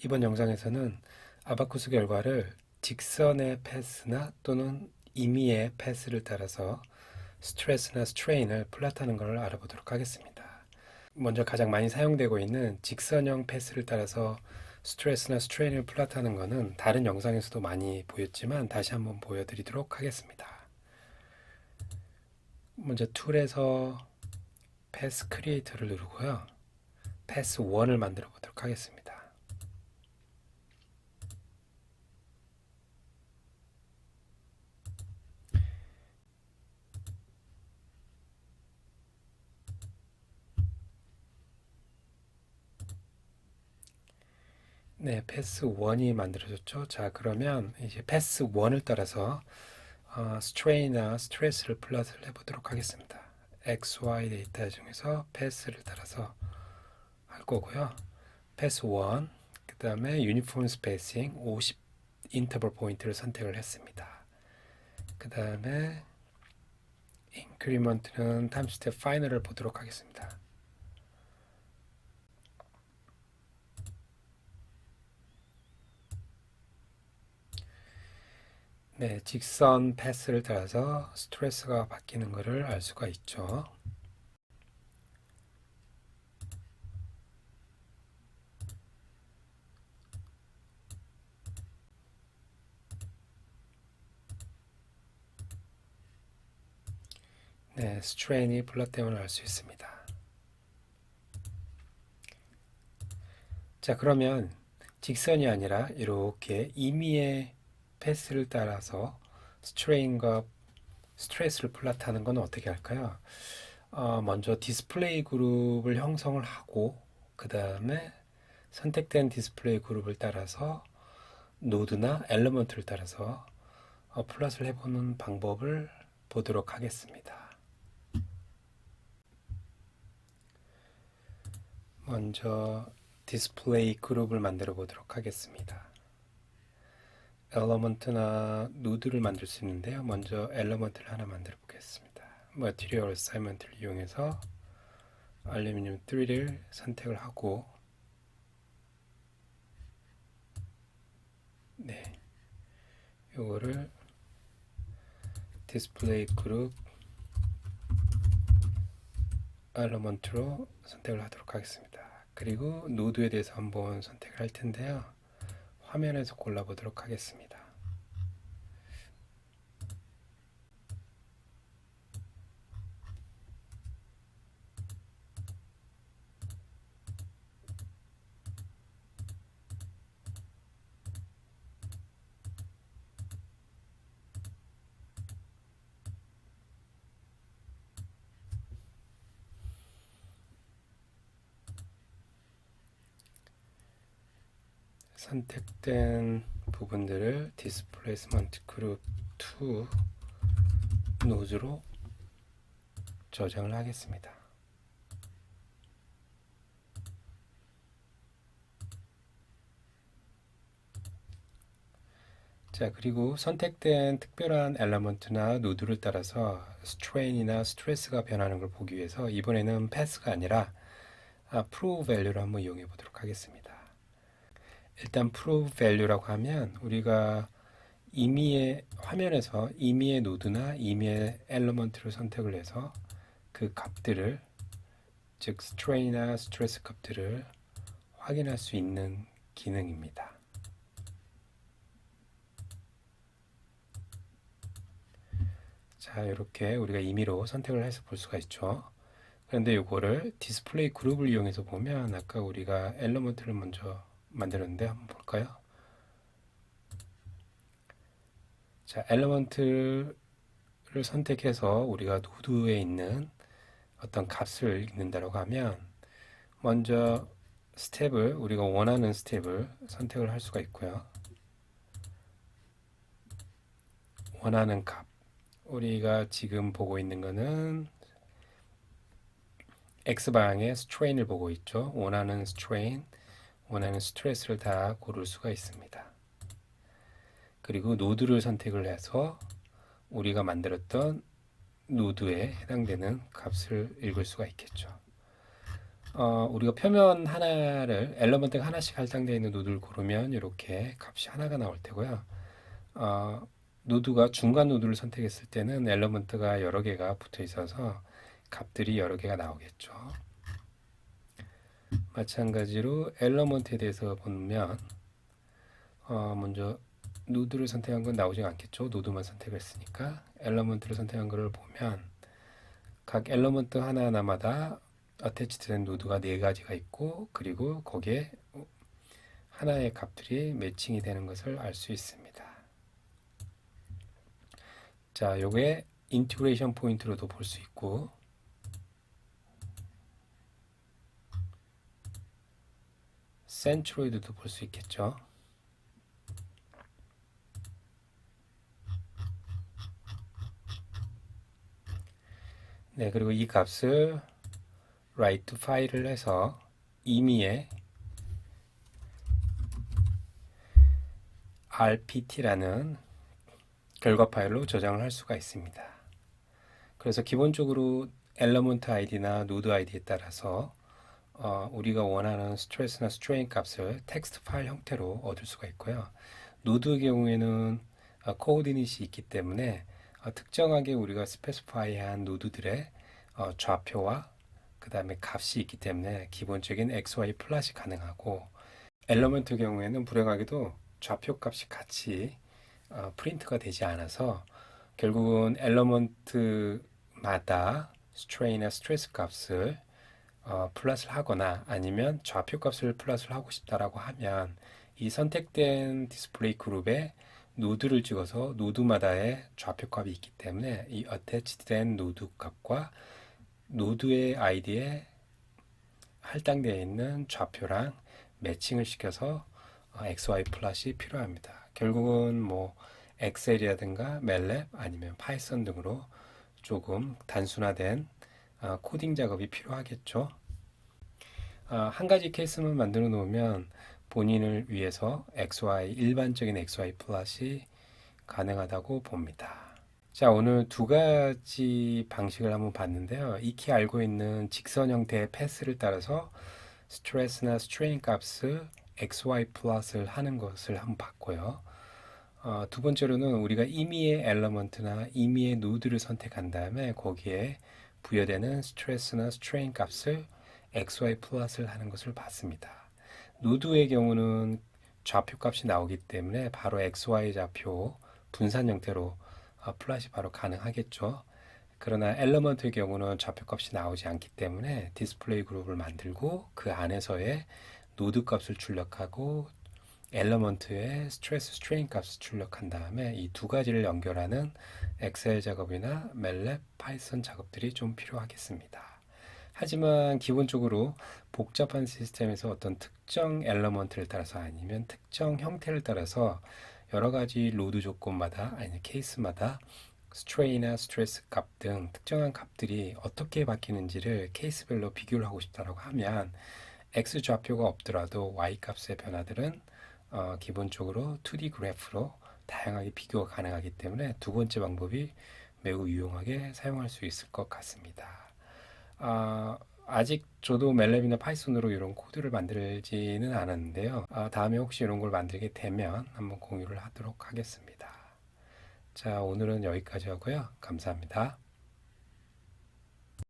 이번 영상에서는 아바쿠스 결과를 직선의 패스나 또는 임의의 패스를 따라서 스트레스나 스트레인을 플롯하는 것을 알아보도록 하겠습니다. 먼저 가장 많이 사용되고 있는 직선형 패스를 따라서 스트레스나 스트레인을 플롯하는 것은 다른 영상에서도 많이 보였지만 다시 한번 보여드리도록 하겠습니다. 먼저 툴에서 패스 크리에이터를 누르고요. 패스 1을 만들어 보도록 하겠습니다. 네, 패스 1이 만들어졌죠. 자, 그러면 이제 패스 1을 따라서 스트레인이나 스트레스를 플롯을 해보도록 하겠습니다. XY 데이터 중에서 패스를 따라서 할 거고요. 패스 1, 그 다음에 유니폼 스페이싱 50 인터벌 포인트를 선택을 했습니다. 그 다음에 인크리먼트는 타임 스텝 파이널을 보도록 하겠습니다. 네, 직선 패스를 따라서 스트레스가 바뀌는 것을 알 수가 있죠. 네, 스트레인이 플롯됨을 알 수 있습니다. 자, 그러면 직선이 아니라 이렇게 임의의 패스를 따라서 스트레인과 스트레스를 플롯하는 건 어떻게 할까요? 먼저 디스플레이 그룹을 형성을 하고 그 다음에 선택된 디스플레이 그룹을 따라서 노드나 엘리먼트를 따라서 플롯을 해보는 방법을 보도록 하겠습니다. 먼저 디스플레이 그룹을 만들어 보도록 하겠습니다. 엘리먼트나 노드를 만들 수 있는데요. 먼저 엘리먼트를 하나 만들어 보겠습니다. 머티리얼 어사이먼트를 이용해서 알루미늄 3를 선택을 하고 네, 요거를 디스플레이 그룹 엘리먼트로 선택을 하도록 하겠습니다. 그리고 노드에 대해서 한번 선택을 할 텐데요. 화면에서 골라보도록 하겠습니다. 선택된 부분들을 디스플레이스먼트 그룹 2 노즈로 저장을 하겠습니다. 자, 그리고 선택된 특별한 엘리먼트나 노드를 따라서 스트레인이나 스트레스가 변하는 걸 보기 위해서 이번에는 패스가 아니라 프로브 밸류를 한번 이용해 보도록 하겠습니다. 일단 프로브 밸류라고 하면 우리가 임의의 화면에서 임의의 노드나 임의의 엘리먼트를 선택을 해서 그 값들을 즉 스트레인이나 스트레스 값들을 확인할 수 있는 기능입니다. 자, 이렇게 우리가 임의로 선택을 해서 볼 수가 있죠. 그런데 이거를 디스플레이 그룹을 이용해서 보면 아까 우리가 엘리먼트를 먼저 만들었는데 한번 볼까요? 자, 엘리먼트를 선택해서 우리가 노드에 있는 어떤 값을 읽는다고 하면 먼저 스텝을 우리가 원하는 스텝을 선택을 할 수가 있고요. 원하는 값 우리가 지금 보고 있는 거는 X방향의 스트레인을 보고 있죠. 원하는 스트레인, 원하는 스트레스를 다 고를 수가 있습니다. 그리고 노드를 선택을 해서 우리가 만들었던 노드에 해당되는 값을 읽을 수가 있겠죠. 우리가 표면 하나를 엘러먼트가 하나씩 할당되어 있는 노드를 고르면 이렇게 값이 하나가 나올 테고요. 어, 노드가 중간 노드를 선택했을 때는 엘러먼트가 여러 개가 붙어 있어서 값들이 여러 개가 나오겠죠. 마찬가지로 엘러먼트에 대해서 보면 먼저 노드를 선택한 건 나오지 않겠죠. 노드만 선택했으니까 엘러먼트를 선택한 것을 보면 각 엘러먼트 하나하나마다 어태치된 노드가 네 가지가 있고 그리고 거기에 하나의 값들이 매칭이 되는 것을 알 수 있습니다. 자, 요게 인티그레이션 포인트로도 볼 수 있고 센트로이드도 볼 수 있겠죠. 네, 그리고 이 값을 write 파일을 해서 임의의 rpt라는 결과 파일로 저장을 할 수가 있습니다. 그래서 기본적으로 엘러먼트 아이디나 노드 아이디에 따라서 우리가 원하는 스트레스나 스트레인 값을 텍스트 파일 형태로 얻을 수가 있고요. 노드의 경우에는 코오디닛이 있기 때문에 특정하게 우리가 스페시파이한 노드들의 좌표와 그 다음에 값이 있기 때문에 기본적인 XY 플롯이 가능하고 엘러먼트 경우에는 불행하게도 좌표 값이 같이 프린트가 되지 않아서 결국은 엘러먼트마다 스트레인이나 스트레스 값을 플러스를 하거나 아니면 좌표 값을 플러스를 하고 싶다라고 하면 이 선택된 디스플레이 그룹에 노드를 찍어서 노드마다의 좌표 값이 있기 때문에 이 어태치된 노드 값과 노드의 아이디에 할당되어 있는 좌표랑 매칭을 시켜서 XY 플롯이 필요합니다. 결국은 뭐 엑셀이라든가 멜랩 아니면 파이썬 등으로 조금 단순화된 코딩 작업이 필요하겠죠. 한 가지 케이스만 만들어 놓으면 본인을 위해서 일반적인 XY 플롯이 가능하다고 봅니다. 자, 오늘 두 가지 방식을 한번 봤는데요. 익히 알고 있는 직선 형태의 패스를 따라서 스트레스나 스트레인 값을 XY 플롯을 하는 것을 한번 봤고요. 두 번째로는 우리가 임의의 엘러먼트나 임의의 노드를 선택한 다음에 거기에 부여되는 스트레스나 스트레인 값을 XY 플롯을 하는 것을 봤습니다. 노드의 경우는 좌표 값이 나오기 때문에 바로 XY 좌표 분산 형태로 플롯이 바로 가능하겠죠. 그러나 엘러먼트의 경우는 좌표 값이 나오지 않기 때문에 디스플레이 그룹을 만들고 그 안에서의 노드 값을 출력하고 엘러먼트의 스트레스 스트레인 값을 출력한 다음에 이 두 가지를 연결하는 엑셀 작업이나 멜랩, 파이썬 작업들이 좀 필요하겠습니다. 하지만 기본적으로 복잡한 시스템에서 어떤 특정 엘러먼트를 따라서 아니면 특정 형태를 따라서 여러 가지 로드 조건마다 아니 케이스마다 스트레인이나 스트레스 값 등 특정한 값들이 어떻게 바뀌는지를 케이스별로 비교를 하고 싶다라고 하면 X 좌표가 없더라도 Y 값의 변화들은 기본적으로 2D 그래프로 다양하게 비교가 가능하기 때문에 두 번째 방법이 매우 유용하게 사용할 수 있을 것 같습니다. 아직 저도 멜랩이나 파이썬으로 이런 코드를 만들지는 않았는데요. 다음에 혹시 이런 걸 만들게 되면 한번 공유를 하도록 하겠습니다. 자, 오늘은 여기까지 하고요. 감사합니다.